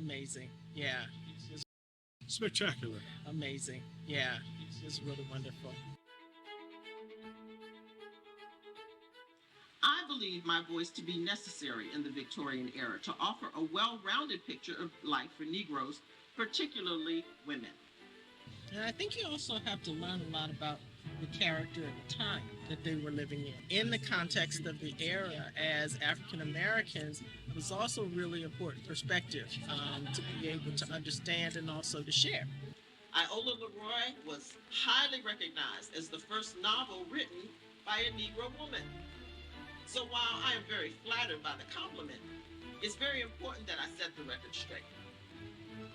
Amazing. Yeah. It's Spectacular. amazing. Yeah. It's really wonderful. I believe my voice to be necessary in the Victorian era to offer a well-rounded picture of life for Negroes, particularly women. And I think you also have to learn a lot about the character of the time that they were living in the context of the era as African Americans. It was also really important perspective to be able to understand and also to share. Iola Leroy was highly recognized as the first novel written by a Negro woman. So while I am very flattered by the compliment, it's very important that I set the record straight.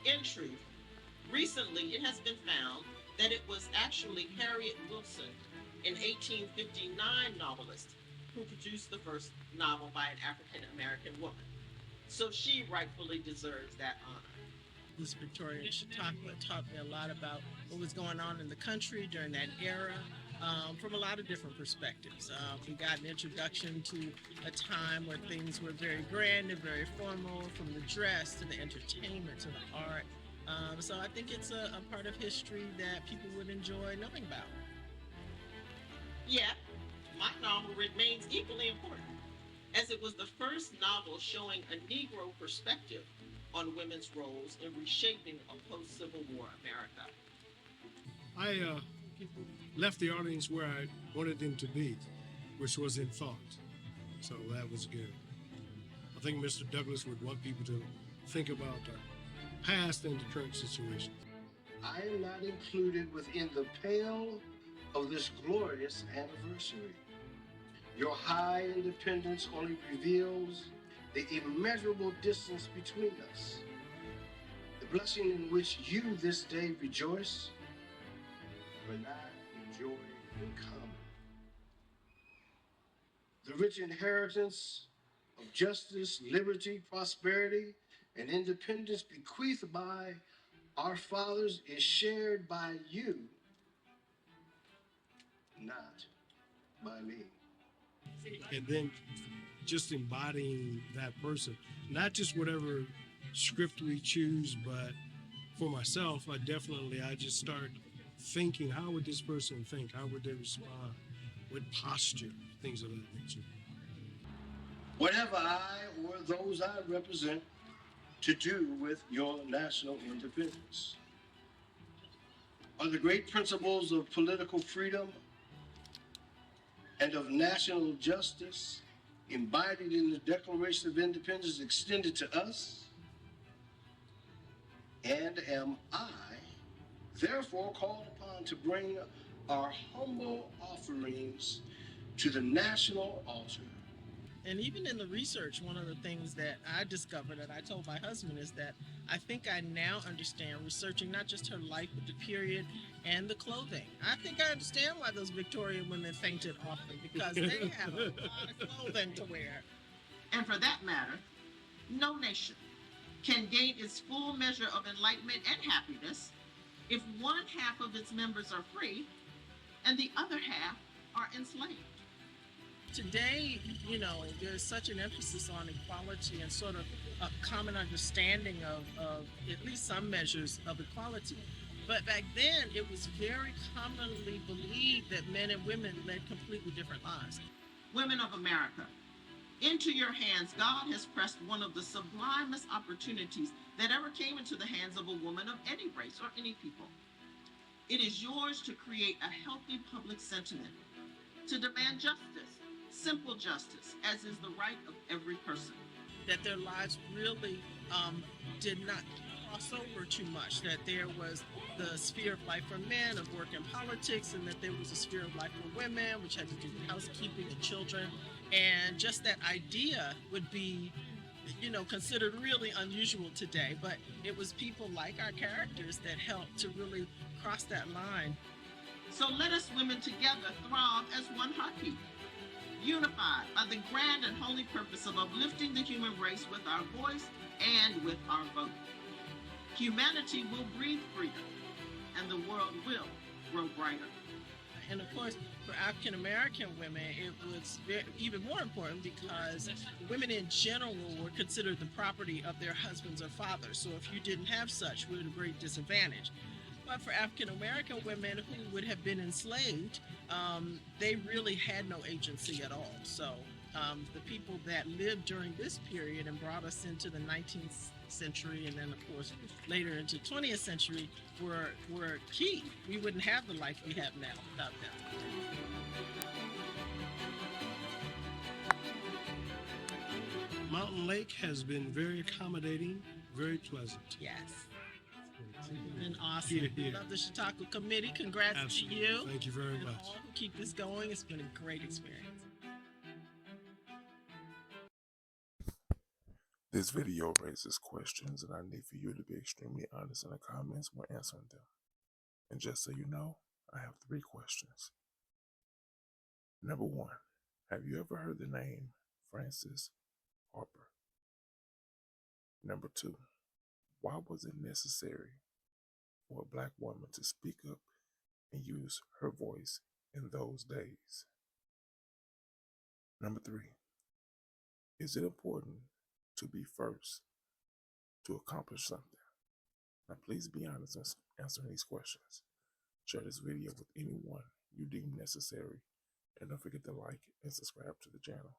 In truth, recently it has been found that it was actually Harriet Wilson, an 1859 novelist, who produced the first novel by an African American woman. So she rightfully deserves that honor. This Victorian Chautauqua taught me a lot about what was going on in the country during that era from a lot of different perspectives. We got an introduction to a time where things were very grand and very formal, from the dress to the entertainment to the art. So I think it's a part of history that people would enjoy knowing about. Yet, my novel remains equally important, as it was the first novel showing a Negro perspective on women's roles in reshaping a post-Civil War America. I left the audience where I wanted them to be, which was in thought. So that was good. I think Mr. Douglass would want people to think about the past and the current situation. I am not included within the pale of this glorious anniversary. Your high independence only reveals the immeasurable distance between us. The blessing in which you this day rejoice, but not enjoy in common. The rich inheritance of justice, liberty, prosperity, and independence bequeathed by our fathers is shared by you, not by me. And then just embodying that person, not just whatever script we choose, but for myself, I just start thinking, how would this person think? How would they respond? What posture? Things of that nature. What have I or those I represent to do with your national independence? Are the great principles of political freedom and of national justice embodied in the Declaration of Independence extended to us? And am I therefore called upon to bring our humble offerings to the national altar? And even in the research, one of the things that I discovered, and I told my husband, is that I think I now understand, researching not just her life, but the period and the clothing. I think I understand why those Victorian women fainted often, because they have a lot of clothing to wear. And for that matter, no nation can gain its full measure of enlightenment and happiness if one half of its members are free and the other half are enslaved. Today, there's such an emphasis on equality and sort of a common understanding of at least some measures of equality. But back then, it was very commonly believed that men and women led completely different lives. Women of America, into your hands, God has pressed one of the sublimest opportunities that ever came into the hands of a woman of any race or any people. It is yours to create a healthy public sentiment, to demand justice, simple justice, as is the right of every person. That their lives really did not cross over too much, that there was the sphere of life for men of work and politics, and that there was a sphere of life for women, which had to do with housekeeping and children. And just that idea would be, considered really unusual today, but it was people like our characters that helped to really cross that line. So let us women together throb as one heartbeat, unified by the grand and holy purpose of uplifting the human race with our voice and with our vote. Humanity will breathe freedom, and the world will grow brighter. And of course, for African American women, it was even more important because women in general were considered the property of their husbands or fathers. So if you didn't have such, we were at a great disadvantage. But for African American women who would have been enslaved, they really had no agency at all. So the people that lived during this period and brought us into the 19th century and then of course later into 20th century were key. We wouldn't have the life we have now without them. Mountain Lake has been very accommodating, very pleasant. Yes. It's been awesome. Here, here. Love the Chautauqua Committee. Congrats Absolutely. to you. Thank you very And much. all who keep this going. It's been a great experience. This video raises questions, and I need for you to be extremely honest in the comments when answering them. And just so you know, I have 3 questions. Number 1, have you ever heard the name Frances Harper? Number 2, why was it necessary for a Black woman to speak up and use her voice in those days? Number 3, is it important to be first to accomplish something? Now please be honest in answering these questions. Share this video with anyone you deem necessary, and don't forget to like and subscribe to the channel.